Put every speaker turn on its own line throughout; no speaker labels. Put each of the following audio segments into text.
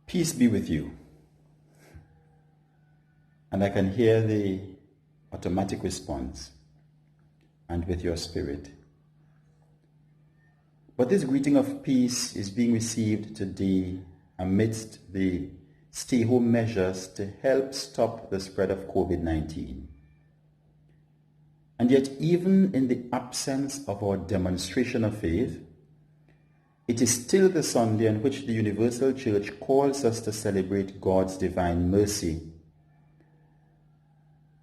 Peace be with you. And I can hear the automatic response, and with your spirit. But this greeting of peace is being received today amidst the stay-home measures to help stop the spread of COVID-19. And yet, even in the absence of our demonstration of faith, it is still the Sunday on which the Universal Church calls us to celebrate God's divine mercy.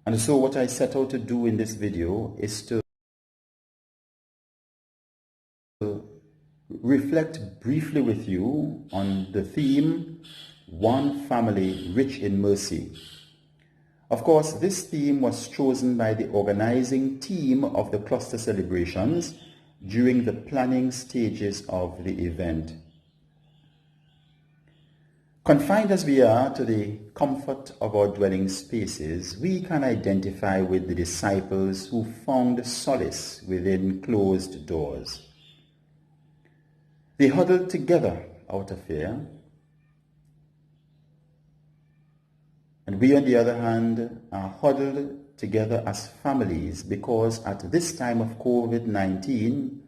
And so what I set out to do in this video is to reflect briefly with you on the theme, One Family Rich in Mercy. Of course, this theme was chosen by the organizing team of the cluster celebrations during the planning stages of the event. Confined as we are to the comfort of our dwelling spaces, we can identify with the disciples who found solace within closed doors. They huddled together out of fear, and we, on the other hand, are huddled together as families because at this time of COVID-19,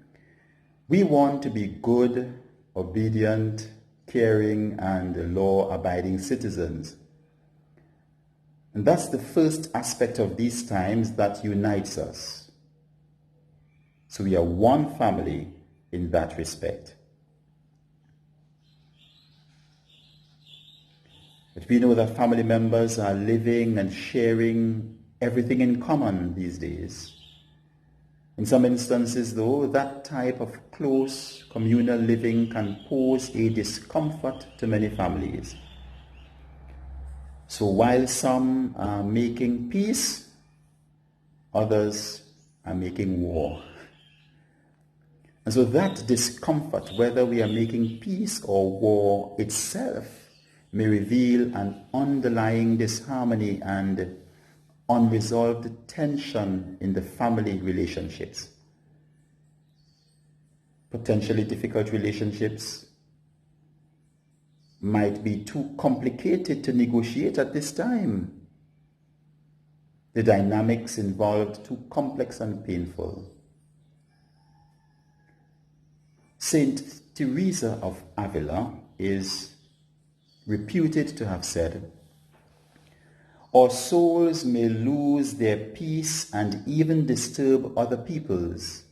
we want to be good, obedient, caring, and law-abiding citizens. And that's the first aspect of these times that unites us. So we are one family in that respect. But we know that family members are living and sharing everything in common these days. In some instances, though, that type of close communal living can pose a discomfort to many families. So while some are making peace, others are making war. And so that discomfort, whether we are making peace or war itself, may reveal an underlying disharmony and unresolved tension in the family relationships. Potentially difficult relationships might be too complicated to negotiate at this time. The dynamics involved too complex and painful. Saint Teresa of Avila is reputed to have said, "Our souls may lose their peace and even disturb other people's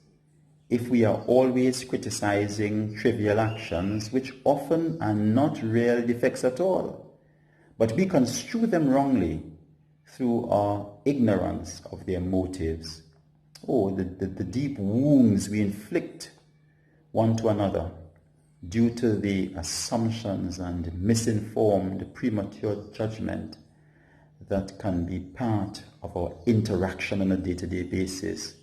if we are always criticizing trivial actions which often are not real defects at all, but we construe them wrongly through our ignorance of their motives." Oh, the deep wounds we inflict one to another due to the assumptions and misinformed premature judgment that can be part of our interaction on a day-to-day basis.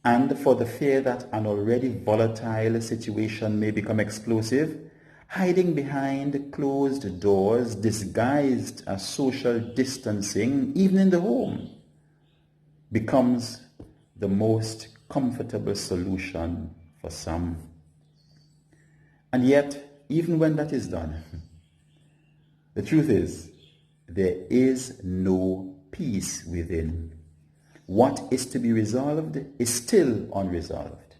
And for the fear that an already volatile situation may become explosive, hiding behind closed doors disguised as social distancing, even in the home, becomes the most comfortable solution for some. And yet, even when that is done, the truth is, there is no peace within. What is to be resolved is still unresolved.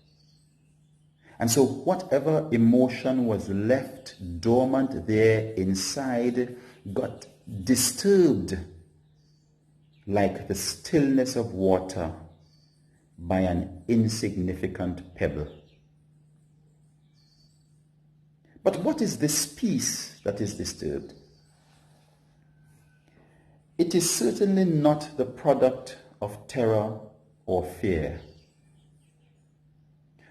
And so whatever emotion was left dormant there inside got disturbed like the stillness of water by an insignificant pebble. But what is this peace that is disturbed? It is certainly not the product of terror or fear,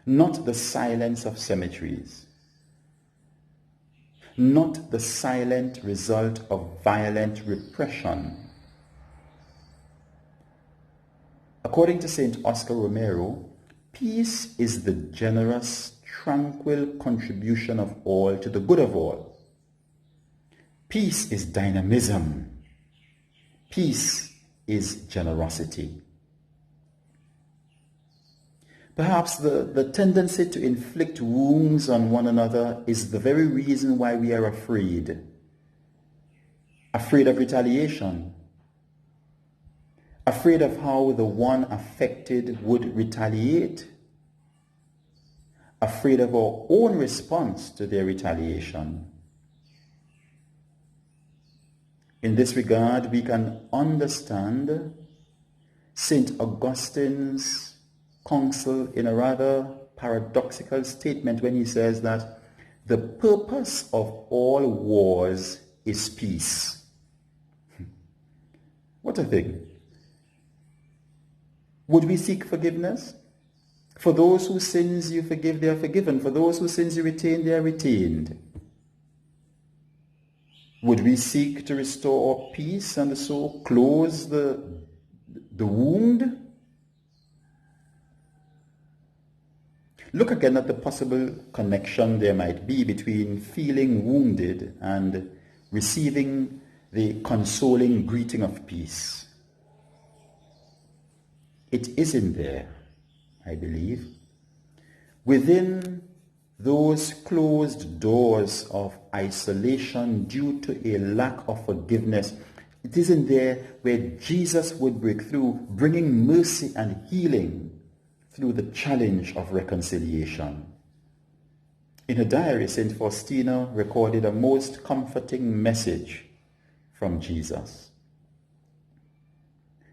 not the silence of cemeteries, not the silent result of violent repression. According to St. Oscar Romero, peace is the generous, tranquil contribution of all to the good of all. Peace is dynamism. Peace is generosity. Perhaps the tendency to inflict wounds on one another is the very reason why we are afraid. Afraid of retaliation. Afraid of how the one affected would retaliate. Afraid of our own response to their retaliation. In this regard, we can understand St. Augustine's counsel in a rather paradoxical statement when he says that the purpose of all wars is peace. What a thing. Would we seek forgiveness? For those whose sins you forgive, they are forgiven. For those whose sins you retain, they are retained. Would we seek to restore our peace and so close the wound? Look again at the possible connection there might be between feeling wounded and receiving the consoling greeting of peace. It is in there, I believe. Within those closed doors of isolation due to a lack of forgiveness, it is in there where Jesus would break through, bringing mercy and healing through the challenge of reconciliation. In her diary, St. Faustina recorded a most comforting message from Jesus.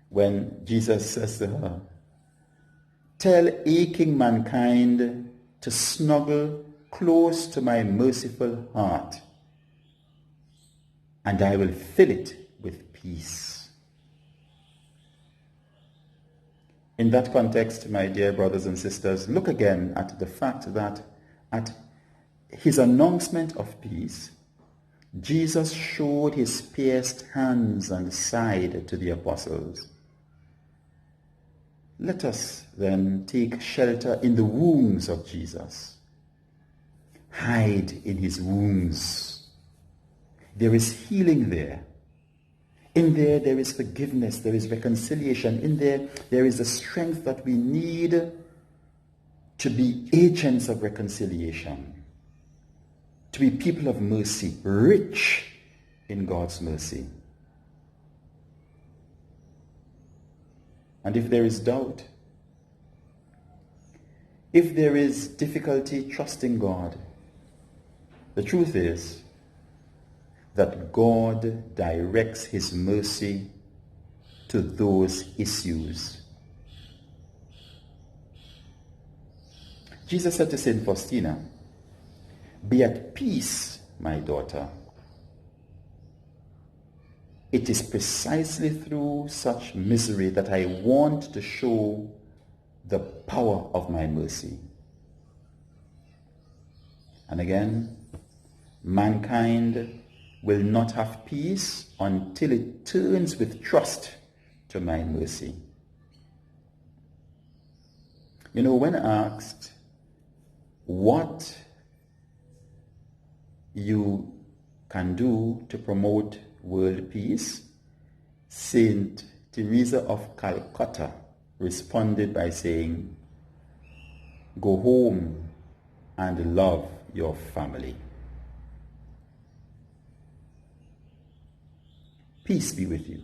When Jesus says to her, "Tell aching mankind to snuggle close to my merciful heart, and I will fill it with peace." In that context, my dear brothers and sisters, look again at the fact that at his announcement of peace, Jesus showed his pierced hands and side to the apostles. Let us then take shelter in the wounds of Jesus. Hide in his wounds. There is healing there. In there, there is forgiveness, there is reconciliation. In there, there is the strength that we need to be agents of reconciliation, to be people of mercy, rich in God's mercy. And if there is doubt, if there is difficulty trusting God, the truth is that God directs his mercy to those issues. Jesus said to St. Faustina, "Be at peace, my daughter. It is precisely through such misery that I want to show the power of my mercy." And again, mankind will not have peace until it turns with trust to my mercy. You know, when asked what you can do to promote world peace, Saint Teresa of Calcutta responded by saying, "Go home and love your family." Peace be with you.